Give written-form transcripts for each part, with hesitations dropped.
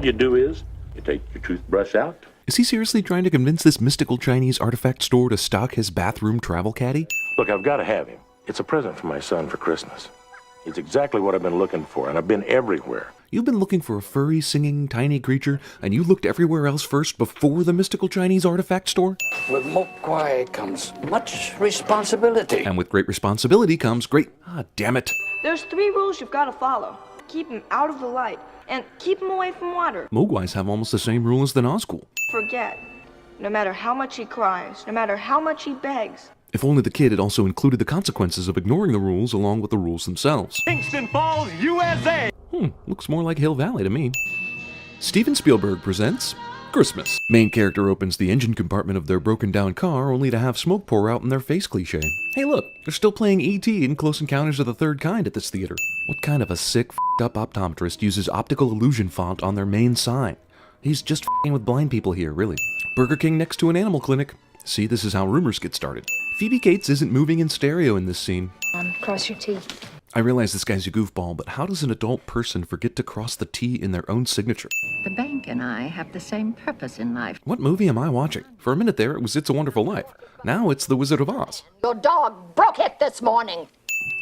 you do is, you take your toothbrush out. Is he seriously trying to convince this mystical Chinese artifact store to stock his bathroom travel caddy? Look, I've got to have him. It's a present for my son for Christmas. It's exactly what I've been looking for, and I've been everywhere. You've been looking for a furry, singing, tiny creature, and you looked everywhere else first before the mystical Chinese artifact store? With Mogwai comes much responsibility. And with great responsibility comes great... Ah, damn it. There's 3 rules you've got to follow. Keep him out of the light, and keep him away from water. Mogwais have almost the same rule as the Nazgul. Forget. No matter how much he cries, no matter how much he begs. If only the kid had also included the consequences of ignoring the rules along with the rules themselves. Kingston Falls, USA! Looks more like Hill Valley to me. Steven Spielberg presents Christmas. Main character opens the engine compartment of their broken down car only to have smoke pour out in their face cliché. Hey look, they're still playing E.T. in Close Encounters of the Third Kind at this theater. What kind of a sick, f***ed up optometrist uses optical illusion font on their main sign? He's just f***ing with blind people here, really. Burger King next to an animal clinic. See, this is how rumors get started. Phoebe Cates isn't moving in stereo in this scene. Cross your teeth. I realize this guy's a goofball, but how does an adult person forget to cross the T in their own signature? The bank and I have the same purpose in life. What movie am I watching? For a minute there, it was It's a Wonderful Life. Now it's The Wizard of Oz. Your dog broke it this morning.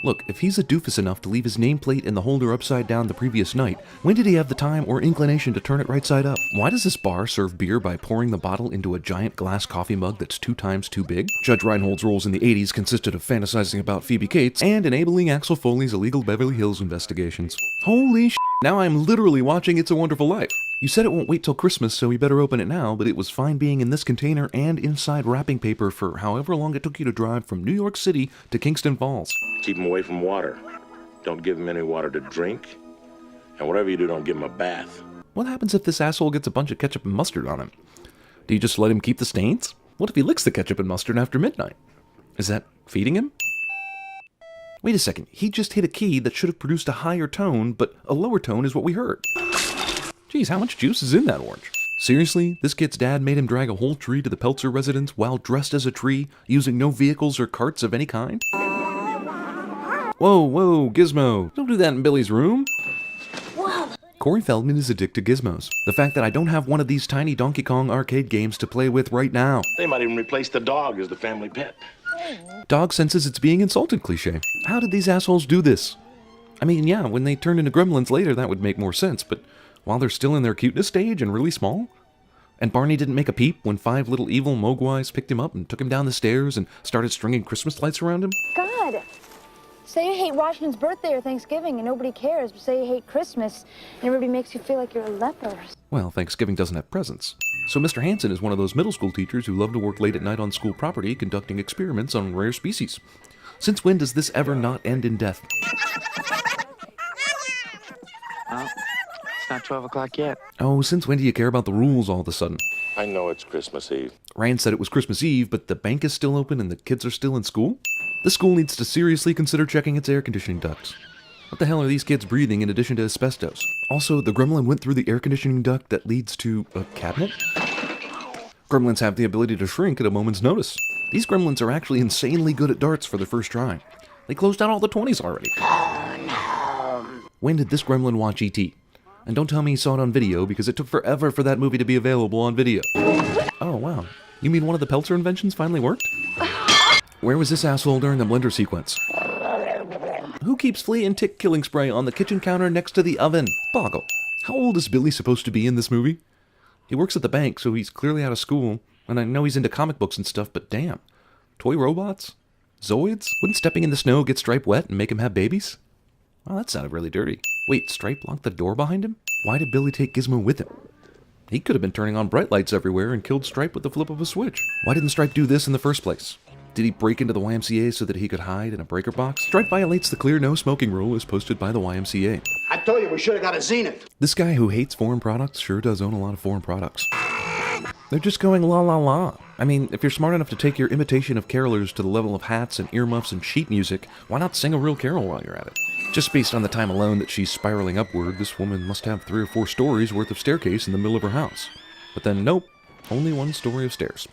Look, if he's a doofus enough to leave his nameplate in the holder upside down the previous night, when did he have the time or inclination to turn it right side up? Why does this bar serve beer by pouring the bottle into a giant glass coffee mug that's 2 times too big? Judge Reinhold's roles in the 80s consisted of fantasizing about Phoebe Cates and enabling Axel Foley's illegal Beverly Hills investigations. Holy sh**, now I'm literally watching It's a Wonderful Life. You said it won't wait till Christmas, so we better open it now, but it was fine being in this container and inside wrapping paper for however long it took you to drive from New York City to Kingston Falls. Keep him away from water. Don't give him any water to drink. And whatever you do, don't give him a bath. What happens if this asshole gets a bunch of ketchup and mustard on him? Do you just let him keep the stains? What if he licks the ketchup and mustard after midnight? Is that feeding him? Wait a second, he just hit a key that should have produced a higher tone, but a lower tone is what we heard. Geez, how much juice is in that orange? Seriously, this kid's dad made him drag a whole tree to the Peltzer residence while dressed as a tree, using no vehicles or carts of any kind? Whoa, Gizmo, don't do that in Billy's room. Whoa. Corey Feldman is addicted to gizmos. The fact that I don't have one of these tiny Donkey Kong arcade games to play with right now. They might even replace the dog as the family pet. Dog senses it's being insulted cliché. How did these assholes do this? I mean, yeah, when they turned into Gremlins later, that would make more sense, but while they're still in their cuteness stage and really small? And Barney didn't make a peep when 5 little evil Mogwais picked him up and took him down the stairs and started stringing Christmas lights around him? God, say you hate Washington's birthday or Thanksgiving and nobody cares, but say you hate Christmas and everybody makes you feel like you're a leper. Well, Thanksgiving doesn't have presents. So Mr. Hanson is one of those middle school teachers who love to work late at night on school property conducting experiments on rare species. Since when does this ever not end in death? Not 12 o'clock yet. Oh, since when do you care about the rules all of a sudden? I know it's Christmas Eve. Ryan said it was Christmas Eve, but the bank is still open and the kids are still in school? The school needs to seriously consider checking its air conditioning ducts. What the hell are these kids breathing in addition to asbestos? Also, the gremlin went through the air conditioning duct that leads to a cabinet? Gremlins have the ability to shrink at a moment's notice. These gremlins are actually insanely good at darts for their first try. They closed out all the 20s already. When did this gremlin watch E.T.? And don't tell me he saw it on video, because it took forever for that movie to be available on video. Oh, wow. You mean one of the Peltzer inventions finally worked? Where was this asshole during the blender sequence? Who keeps flea and tick killing spray on the kitchen counter next to the oven? Boggle. How old is Billy supposed to be in this movie? He works at the bank, so he's clearly out of school, and I know he's into comic books and stuff, but damn. Toy robots? Zoids? Wouldn't stepping in the snow get Stripe wet and make him have babies? Well, that sounded really dirty. Wait, Stripe locked the door behind him? Why did Billy take Gizmo with him? He could have been turning on bright lights everywhere and killed Stripe with the flip of a switch. Why didn't Stripe do this in the first place? Did he break into the YMCA so that he could hide in a breaker box? Stripe violates the clear no smoking rule as posted by the YMCA. I told you we should have got a Zenith. This guy who hates foreign products sure does own a lot of foreign products. They're just going la la la. I mean, if you're smart enough to take your imitation of carolers to the level of hats and earmuffs and sheet music, why not sing a real carol while you're at it? Just based on the time alone that she's spiraling upward, this woman must have 3 or 4 stories worth of staircase in the middle of her house. But then, nope, only 1 story of stairs.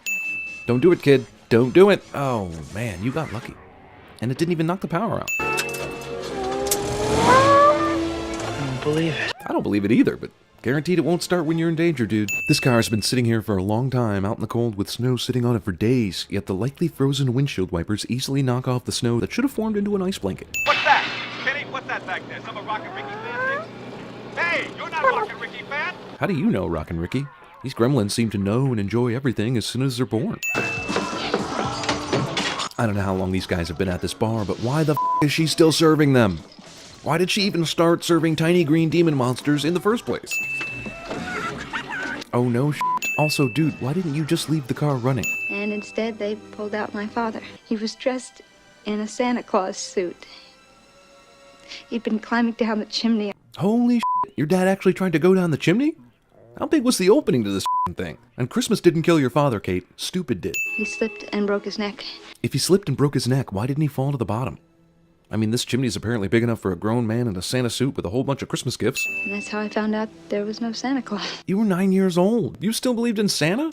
Don't do it, kid. Don't do it. Oh, man, you got lucky. And it didn't even knock the power out. I don't believe it. I don't believe it either, but Guaranteed it won't start when you're in danger, dude. This car's been sitting here for a long time, out in the cold with snow sitting on it for days, yet the likely frozen windshield wipers easily knock off the snow that should have formed into an ice blanket. What's that? Kenny, what's that back there? Some of Rockin' Ricky fan? Hey, you're not Rockin' Ricky fan? How do you know, Rockin' Ricky? These gremlins seem to know and enjoy everything as soon as they're born. I don't know how long these guys have been at this bar, but why the f*** is she still serving them? Why did she even start serving tiny green demon monsters in the first place? Oh no shit. Also, dude, why didn't you just leave the car running? And instead they pulled out my father. He was dressed in a Santa Claus suit. He'd been climbing down the chimney. Holy shit, your dad actually tried to go down the chimney? How big was the opening to this thing? And Christmas didn't kill your father, Kate. Stupid did. He slipped and broke his neck. If he slipped and broke his neck, why didn't he fall to the bottom? I mean, this chimney's apparently big enough for a grown man in a Santa suit with a whole bunch of Christmas gifts. And that's how I found out there was no Santa Claus. You were 9 years old. You still believed in Santa?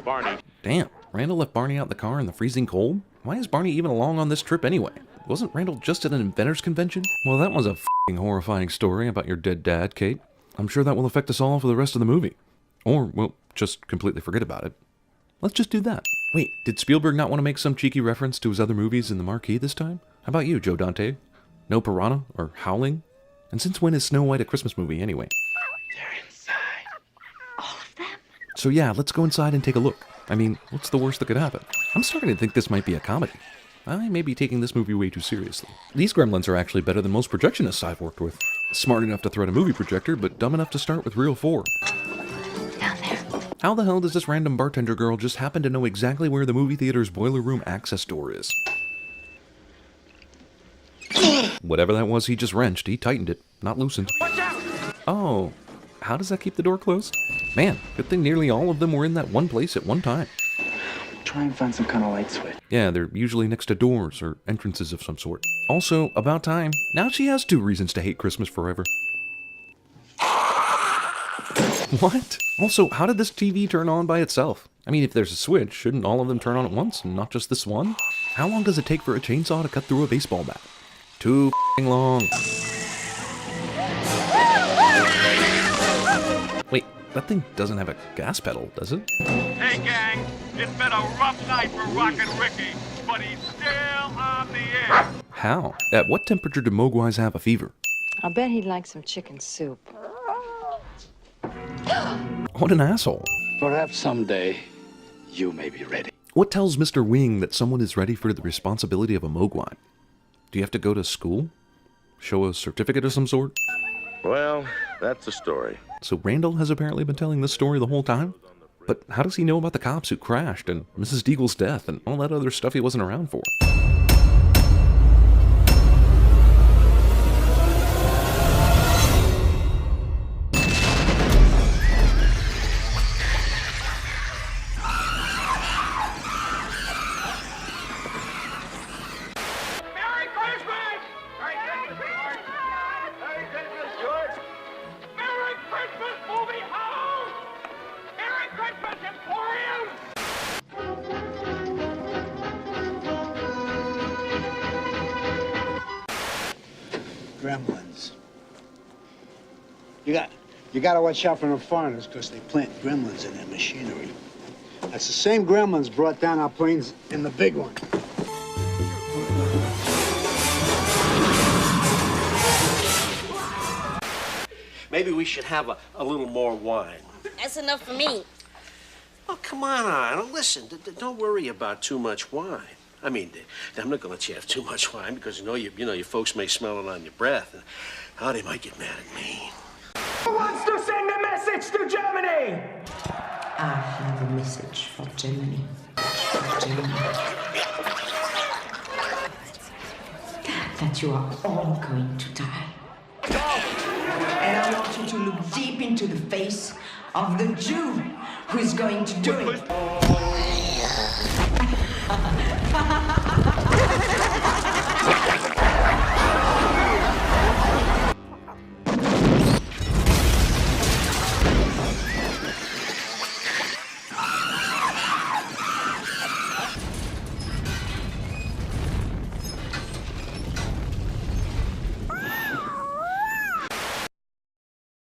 Barney. Damn, Randall left Barney out in the car in the freezing cold? Why is Barney even along on this trip anyway? Wasn't Randall just at an inventors convention? Well, that was a f***ing horrifying story about your dead dad, Kate. I'm sure that will affect us all for the rest of the movie. Or we'll just completely forget about it. Let's just do that. Wait, did Spielberg not want to make some cheeky reference to his other movies in the marquee this time? How about you, Joe Dante? No Piranha or Howling? And since when is Snow White a Christmas movie anyway? They're inside. All of them? So yeah, let's go inside and take a look. I mean, what's the worst that could happen? I'm starting to think this might be a comedy. I may be taking this movie way too seriously. These gremlins are actually better than most projectionists I've worked with. Smart enough to thread a movie projector, but dumb enough to start with reel 4. Down there. How the hell does this random bartender girl just happen to know exactly where the movie theater's boiler room access door is? Whatever that was he just wrenched, he tightened it, not loosened. Oh, how does that keep the door closed? Man, good thing nearly all of them were in that one place at one time. Try and find some kind of light switch. Yeah, they're usually next to doors or entrances of some sort. Also, about time, now she has 2 reasons to hate Christmas forever. What? Also, how did this TV turn on by itself? I mean, if there's a switch, shouldn't all of them turn on at once and not just this one? How long does it take for a chainsaw to cut through a baseball bat? Too f***ing long. Wait, that thing doesn't have a gas pedal, does it? Hey, gang, it's been a rough night for Rockin' Ricky, but he's still on the air. How? At what temperature do Mogwais have a fever? I'll bet he'd like some chicken soup. What an asshole. Perhaps someday you may be ready. What tells Mr. Wing that someone is ready for the responsibility of a Mogwai? Do you have to go to school? Show a certificate of some sort? Well, that's the story. So Randall has apparently been telling this story the whole time? But how does he know about the cops who crashed and Mrs. Deagle's death and all that other stuff he wasn't around for? Merry Christmas! Merry Christmas, George! Merry Christmas, George! Merry Christmas, movie house! Merry Christmas, Emporium! Gremlins. You gotta watch out for the foreigners because they plant gremlins in their machinery. That's the same gremlins brought down our planes in the big one. Maybe we should have a little more wine. That's enough for me. Oh, come on. Listen, don't worry about too much wine. I mean, I'm not gonna let you have too much wine because your folks may smell it on your breath, and how they might get mad at me. Who wants to send a message to Germany? I have a message for Germany. That you are all going to die. And I want you to look deep into the face of the Jew who is going to do it.